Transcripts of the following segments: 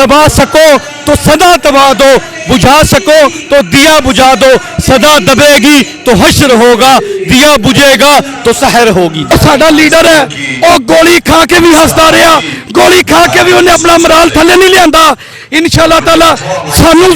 दबा सको तो सदा दबा दो, बुझा सको तो दिया बुझा दो, सदा दबेगी तो हश्र होगा, दिया बुझेगा तो सहर होगी। साडा लीडर है वो गोली खा के भी हंसदा रहा, गोली खा के भी उन्हें अपना मराल थले नहीं लियांदा। इंशाअल्लाह ताला सानू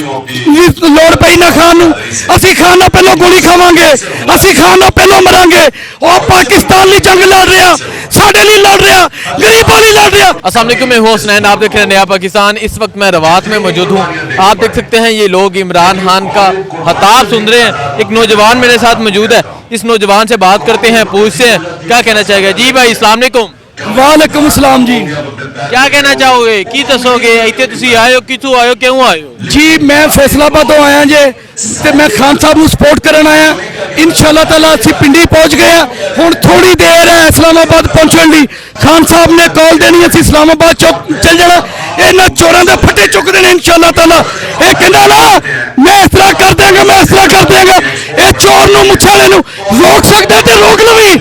लोड़ पई ना खान नूं, असीं खान नाल पहलों गोली खावांगे, असीं खान नाल पहलों मरांगे। और पाकिस्तान ली जंग लड़ रहा, साडे लिए लड़ रहा, गरीबां लिए लड़ रहा। अस्सलाम वालेकुम, मैं हूं हुसनैन, आप देख रहे हैं नया पाकिस्तान। इस वक्त मैं रवात में मौजूद हूं। आप देख सकते हैं ये लोग इमरान खान का खिताब सुन रहे हैं। एक नौजवान मेरे साथ मौजूद है, इस नौजवान से बात करते हैं, पूछते हैं क्या कहना चाहेगा। जी भाई अस्सलाम वालेकुम। वालेकुम सलाम जी। क्या कहना चाहोगे, की दसोगे इतने तुसी आए हो, कितों आए हो, क्यों आए हो? जी मैं फैसलाबाद तो आया जे ते मैं खान साहब नूं सपोर्ट करन आया। इंशाअल्लाह ताला असीं पिंडी पहुंच गए हुण थोड़ी देर है इस्लामाबाद पहुंचण दी। खान साहब ने कॉल देनी, असीं इस्लामाबाद चल जाना। इन्हां चोरां दे फट्टे चुकदे ने इंशाअल्लाह ताला। ये कहंदा ना मैं इस तरह कर देंगा, मैं इस तरह कर देंगा। ये चोर नूं मुछाले नूं रोक सकदा ते रोक लवी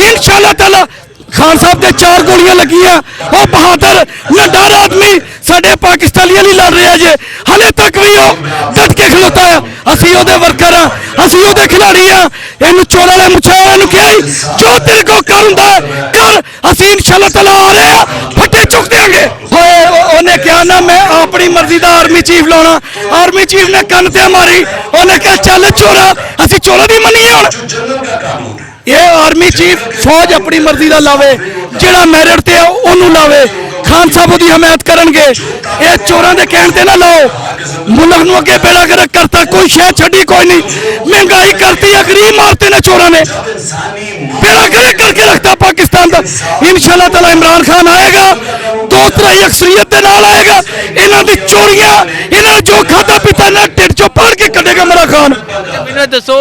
इंशाअल्लाह ताला। खान साहब दे 4 गोलियां लगियां, वो बहादुर नडार आदमी साडे पाकिस्तानियां लिए लड़ रहा जे, हले तक भी वो डट के खलोता है। असीं ओहदे वर्कर हां, असीं ओहदे खिलाड़ी हां। इहनूं चोरां दे मुछाले नूं कही जो तेरे को कर हुंदा है कर, असीं इंशाअल्लाह ताला आ रहे हां, फट्टे चुक देंगे। उन्हें क्या ना मैं अपनी मर्जी का आर्मी चीफ लाना, आर्मी चीफ ने कन ते मारी, उन्हें कहा चल चोरा, असीं चोरा दी मन्नीए हुण। ये आर्मी चीफ फौज अपनी मर्जी का लावे, जिहड़ा मैरिट ते ओनू लावे। खान साहब की हमायत करनगे। ये चोरां दे कहण ते ना लाओ, मुल्क नूं अगे बेड़ा गर्क करता, कोई शह छड्डी कोई नहीं, महंगाई करती है, गरीब मारते ने चोरां ने, बेड़ा गर्क करके रखता पाकिस्तान का। इंशाअल्लाह ताला इमरान खान आएगा, 2/3 अक्सरियत दे नाल आएगा। इन्हां दी चोरियां, इन्हां जो खाता पीता ना ढिड चों पाड़ के कढेगा इमरान खान। मैनूं दसो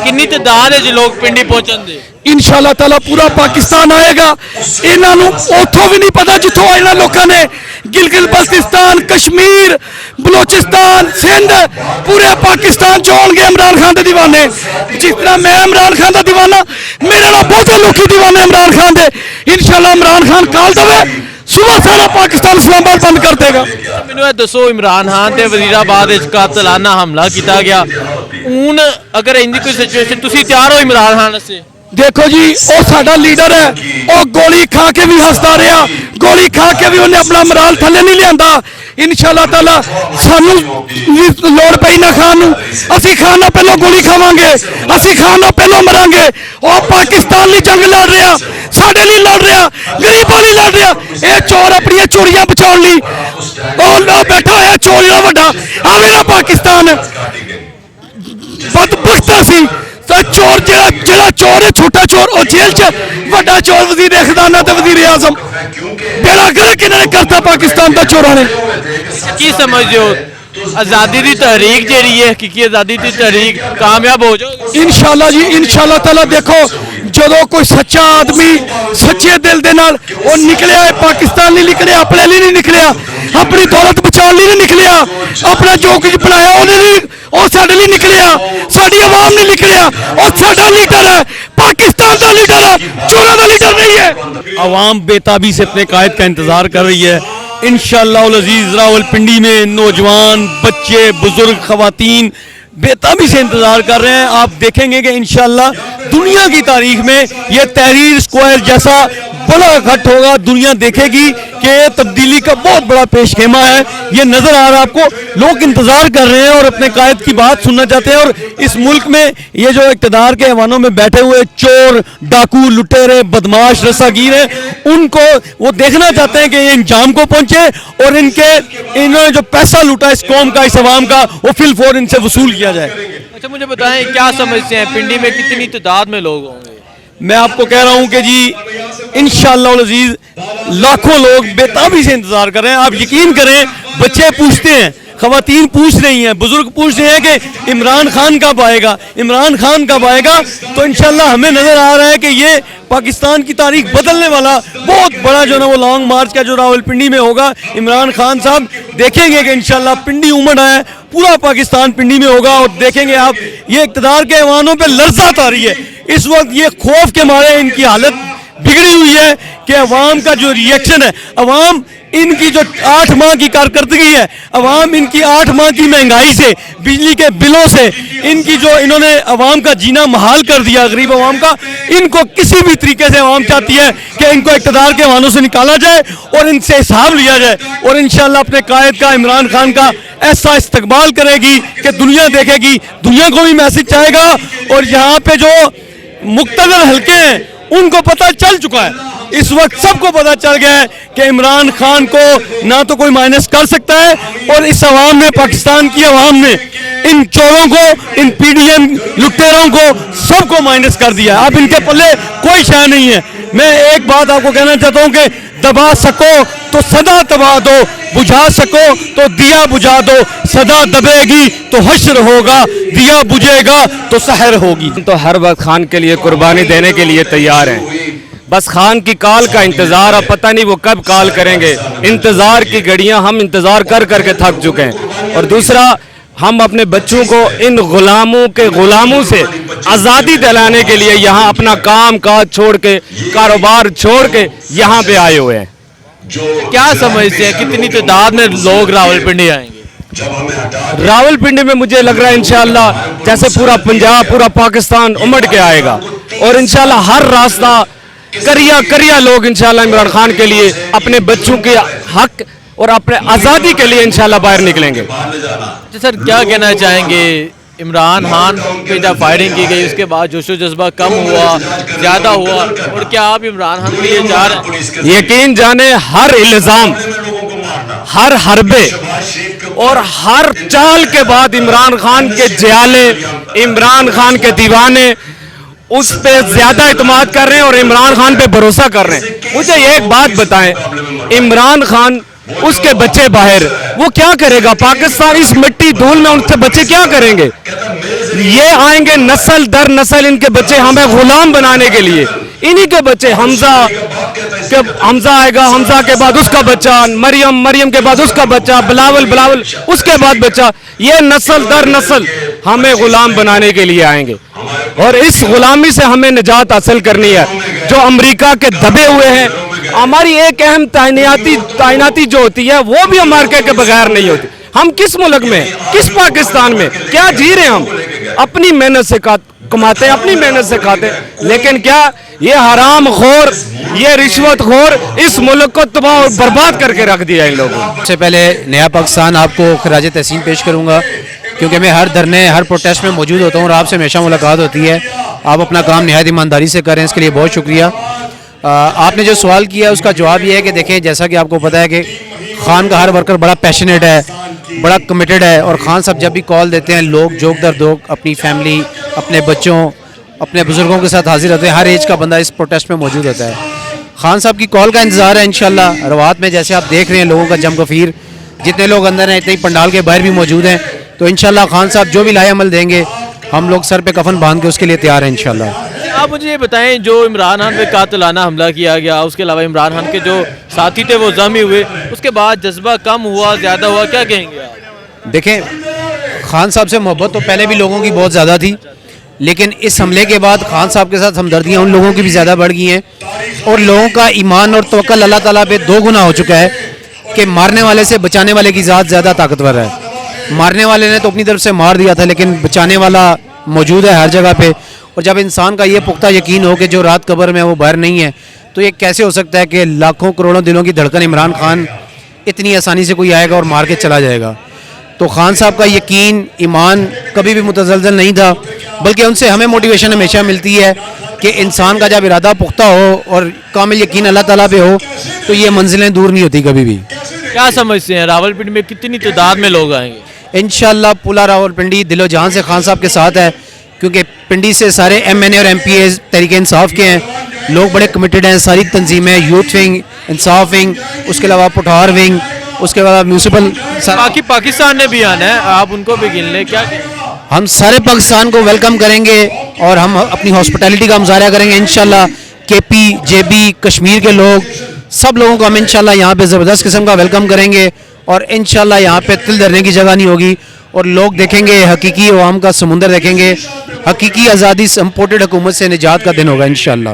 कितनी तादाद है जो लोग पिंडी पहुंचण दे? इंशाअल्लाह ताला पूरा पाकिस्तान आएगा। इन्हां नूं उथों भी नहीं पता जिथों इन्हां लोकां ने गिलगित बल्तिस्तान, कश्मीर, बलोचिस्तान, सिंध, पूरे पाकिस्तान चों होणगे इमरान खान दे दीवाने। जिस तरह मैं इमरान खान दा दीवाना, मेरे नाल बहुते लोकी दीवाने इमरान खान दे। इंशाअल्लाह इमरान खान काल दवे, सुबह सारा पाकिस्तान इस्लामाबाद बंद कर देगा। मैनूं ये दसो इमरान खान ते वजीराबाद विच कातलाना हमला किया गया, हुण अगर इंदी कोई सिचुएशन तुसीं तैयार हो इमरान खान से? देखो जी वो साडा लीडर है, वो गोली खा के भी हंसदा रहा, गोली खा के भी उन्हें अपना मराल थले नहीं लियांदा। इंशाअल्लाह ताला सानू लोड़ पई ना खान नूं, असीं खान नाल पहलों गोली खावांगे, असीं खान नाल पहलों मरांगे। और पाकिस्तान ली जंग लड़ रहा, साडे लिए लड़ रहा, गरीबां लिए लड़ रहा। ये चोर अपनी चोरियां बचाउण लई और बैठा होया चोर दा वड्डा आवे ना पाकिस्तान बदबख्ता सी। चोर जेड़ा चोर है, छोटा चोर और जेल च, बड़ा चोर वजीर खजाना ते वजीर आजम, बेड़ा गर्क इन्होंने करता पाकिस्तान का चोरों ने। की समझते हो आज़ादी की तहरीक जी है, हकीकी आज़ादी की तहरीक कामयाब हो जाओ? इंशाअल्लाह जी इंशाअल्लाह ताला। देखो जो कोई सच्चा आदमी सच्चे दिल दे नाल वो निकलिया है, पाकिस्तान नहीं निकलिया, अपने लिए नहीं निकलिया, अपनी दौलत बचाने लिए नहीं निकलिया, अपना जो कुछ बनाया वो साडे लिए निकलिया, साडी आवाम नहीं निकलिया। और साडा लीडर है, पाकिस्तान का लीडर है, चोरों का लीडर नहीं है। आवाम बेताबी से अपने कायद का इंतजार कर रही है। इंशाअल्लाह उल अजीज रावलपिंडी में नौजवान, बच्चे, बुजुर्ग, खवातीन बेताबी से इंतजार कर रहे हैं। आप देखेंगे कि इंशाअल्लाह दुनिया की तारीख में ये तहरीर स्क्वायर जैसा बड़ा इकट्ठ होगा। दुनिया देखेगी कि ये तब्दीली का बहुत बड़ा पेशखेमा है। ये नजर आ रहा है आपको, लोग इंतजार कर रहे हैं और अपने कायद की बात सुनना चाहते हैं। और इस मुल्क में ये जो इक़्तिदार के ऐवानों में बैठे हुए चोर, डाकू, लुटेरे, बदमाश, रस्सागीर हैं, उनको वो देखना चाहते हैं कि ये इंजाम को पहुंचे और इन्होंने जो पैसा लूटा इस कौम का, इस अवाम का, वो फिलफौर इनसे वसूल किया जाए। अच्छा मुझे बताएं क्या समझते हैं पिंडी में कितनी तादाद में लोग होंगे? मैं आपको कह रहा हूं कि जी इंशाअल्लाह उल अजीज लाखों लोग बेताबी से इंतजार कर रहे हैं। आप यकीन करें, बच्चे पूछते हैं, खवातीन पूछ रही हैं, बुजुर्ग पूछ रहे हैं कि इमरान खान कब आएगा, इमरान खान कब आएगा। तो इंशाअल्लाह हमें नजर आ रहा है कि ये पाकिस्तान की तारीख बदलने वाला बहुत बड़ा जो ना वो लॉन्ग मार्च का जो रावलपिंडी में होगा। इमरान खान साहब देखेंगे कि इंशाअल्लाह पिंडी उमड़ आए, पूरा पाकिस्तान पिंडी में होगा। और देखेंगे आप ये इक़्तिदार के ऐवानों पे लर्ज़त आ रही है इस वक्त। ये खौफ के मारे इनकी हालत बिगड़ी हुई है कि अवाम का जो रिएक्शन है, अवाम ان کی جو 8 ماہ کی کارکردگی ہے، عوام ان کی 8 ماہ کی مہنگائی سے، بجلی کے بلوں سے، ان کی جو انہوں نے عوام کا جینا محال کر دیا، غریب عوام کا، ان کو کسی بھی طریقے سے عوام چاہتی ہے کہ ان کو اقتدار کے وانوں سے نکالا جائے اور ان سے حساب لیا جائے، اور انشاءاللہ اپنے قائد کا، عمران خان کا ایسا استقبال کرے گی کہ دنیا دیکھے گی، دنیا کو بھی میسج جائے گا، اور یہاں پہ جو مقتدر حلقے ہیں ان کو پتہ چل چکا ہے، اس وقت سب کو پتہ چل گیا ہے کہ عمران خان کو نہ تو کوئی مائنس کر سکتا ہے، اور اس عوام نے، پاکستان کی عوام نے ان چوروں کو، ان پی ڈی ایم لٹیروں کو سب کو مائنس کر دیا ہے۔ اب ان کے پلے کوئی شے نہیں ہے۔ میں ایک بات آپ کو کہنا چاہتا ہوں کہ دبا سکو تو صدا دبا دو، بجھا سکو تو دیا بجھا دو، صدا دبے گی تو حشر ہوگا، دیا بجھے گا تو سحر ہوگی۔ تو ہر وقت خان کے لیے قربانی دینے کے لیے تیار ہیں، بس خان کی کال کا انتظار، اب پتہ نہیں وہ کب کال کریں گے، انتظار کی گھڑیاں ہم انتظار کر کر کے تھک چکے ہیں۔ اور دوسرا، ہم اپنے بچوں کو ان غلاموں سے آزادی دلانے کے لیے یہاں اپنا کام کاج چھوڑ کے، کاروبار چھوڑ کے یہاں پہ آئے ہوئے ہیں۔ کیا سمجھتے ہیں کتنی تعداد میں لوگ راولپنڈی آئیں گے؟ راولپنڈی میں مجھے لگ رہا ہے انشاءاللہ جیسے پورا پنجاب، پورا پاکستان امڑ کے آئے گا، اور انشاءاللہ ہر راستہ کریا لوگ انشاءاللہ عمران خان کے لیے، اپنے بچوں کے حق اور اپنے آزادی کے لیے انشاءاللہ باہر نکلیں گے۔ سر کیا کہنا چاہیں گے، عمران خان پہ جب فائرنگ کی گئی اس کے بعد جوش و جذبہ کم ہوا، زیادہ ہوا، اور کیا آپ عمران خان کے لیے جا رہے ہیں؟ یقین جانے ہر الزام، ہر حربے اور ہر چال کے بعد عمران خان کے جیالے، عمران خان کے دیوانے اس پہ زیادہ اعتماد کر رہے ہیں اور عمران خان پہ بھروسہ کر رہے ہیں۔ مجھے ایک بات بتائیں، عمران خان، اس کے بچے باہر، وہ کیا کرے گا؟ پاکستان اس مٹی دھول میں ان سے بچے کیا کریں گے؟ یہ آئیں گے نسل در نسل، ان کے بچے ہمیں غلام بنانے کے لیے، انہی کے بچے، حمزہ آئے گا، حمزہ کے بعد اس کا بچہ، مریم کے بعد اس کا بچہ، بلاول اس کے بعد بچہ، یہ نسل در نسل ہمیں غلام بنانے کے لیے آئیں گے، اور اس غلامی سے ہمیں نجات حاصل کرنی ہے۔ جو امریکہ کے دبے ہوئے ہیں، ہماری ایک اہم تعیناتی جو ہوتی ہے وہ بھی امریکہ کے بغیر نہیں ہوتی۔ ہم کس ملک میں، کس پاکستان میں کیا جی رہے ہیں؟ ہم اپنی محنت سے کماتے ہیں، اپنی محنت سے کھاتے ہیں، لیکن کیا یہ حرام خور، یہ رشوت خور اس ملک کو تباہ اور برباد کر کے رکھ دیا ان لوگوں۔ سب سے پہلے نیا پاکستان آپ کو خراج تحسین پیش کروں گا، کیونکہ میں ہر دھرنے، ہر پروٹیسٹ میں موجود ہوتا ہوں اور آپ سے ہمیشہ ملاقات ہوتی ہے۔ آپ اپنا کام نہایت ایمانداری سے کریں، اس کے لیے بہت شکریہ۔ آپ نے جو سوال کیا اس کا جواب یہ ہے کہ دیکھیں، جیسا کہ آپ کو پتہ ہے کہ خان کا ہر ورکر بڑا پیشنیٹ ہے، بڑا کمیٹڈ ہے، اور خان صاحب جب بھی کال دیتے ہیں لوگ جوک در دوک اپنی فیملی، اپنے بچوں، اپنے بزرگوں کے ساتھ حاضر ہوتے ہیں۔ ہر ایج کا بندہ اس پروٹیسٹ میں موجود ہوتا ہے۔ خان صاحب کی کال کا انتظار ہے انشاءاللہ۔ روات میں جیسے آپ دیکھ رہے ہیں لوگوں کا جم گفیر، جتنے لوگ اندر ہیں اتنے ہی پنڈال کے باہر بھی موجود ہیں، تو انشاءاللہ خان صاحب جو بھی لائے عمل دیں گے، ہم لوگ سر پہ کفن باندھ کے اس کے لیے تیار ہیں انشاءاللہ۔ آپ مجھے یہ بتائیں، جو عمران خان پہ قاتلانہ حملہ کیا گیا، اس کے علاوہ عمران خان کے جو ساتھی تھے وہ زخمی ہوئے، اس کے بعد جذبہ کم ہوا، زیادہ ہوا، کیا کہیں گے آپ؟ دیکھیں، خان صاحب سے محبت تو پہلے بھی لوگوں کی بہت زیادہ تھی، لیکن اس حملے کے بعد خان صاحب کے ساتھ ہمدردیاں ان لوگوں کی بھی زیادہ بڑھ گئی ہیں، اور لوگوں کا ایمان اور توکل اللہ تعالیٰ پہ دو گنا ہو چکا ہے کہ مارنے والے سے بچانے والے کی ذات زیادہ طاقتور ہے۔ مارنے والے نے تو اپنی طرف سے مار دیا تھا، لیکن بچانے والا موجود ہے ہر جگہ پہ، اور جب انسان کا یہ پختہ یقین ہو کہ جو رات قبر میں وہ باہر نہیں ہے، تو یہ کیسے ہو سکتا ہے کہ لاکھوں کروڑوں دلوں کی دھڑکن عمران خان اتنی آسانی سے کوئی آئے گا اور مار کے چلا جائے گا؟ تو خان صاحب کا یقین، ایمان کبھی بھی متزلزل نہیں تھا، بلکہ ان سے ہمیں موٹیویشن ہمیشہ ملتی ہے کہ انسان کا جب ارادہ پختہ ہو اور کامل یقین اللہ تعالیٰ پہ ہو تو یہ منزلیں دور نہیں ہوتی کبھی بھی۔ کیا سمجھتے ہیں راولپنڈی میں کتنی تعداد میں لوگ آئیں گے؟ انشاءاللہ پورا راولپنڈی دل و جان سے خان صاحب کے ساتھ ہے، کیونکہ پنڈی سے سارے ایم این اے اور ایم پی اے تحریک انصاف کے ہیں، لوگ بڑے کمیٹڈ ہیں، ساری تنظیمیں، یوتھ ونگ، انصاف ونگ، اس کے علاوہ پٹھار ونگ، اس کے بعد میونسپل، باقی پاکستان نے بھی آنا ہے، آپ ان کو بھی گن لیں، کیا ہم سارے پاکستان کو ویلکم کریں گے اور ہم اپنی ہاسپٹیلٹی کا مظاہرہ کریں گے انشاءاللہ۔ کے پی، جے بی، کشمیر کے لوگ، سب لوگوں کو ہم انشاءاللہ یہاں پہ زبردست قسم کا ویلکم کریں گے، اور انشاءاللہ یہاں پہ تل دھرنے کی جگہ نہیں ہوگی، اور لوگ دیکھیں گے حقیقی عوام کا سمندر دیکھیں گے، حقیقی آزادی سے امپورٹڈ حکومت سے نجات کا دن ہوگا انشاءاللہ۔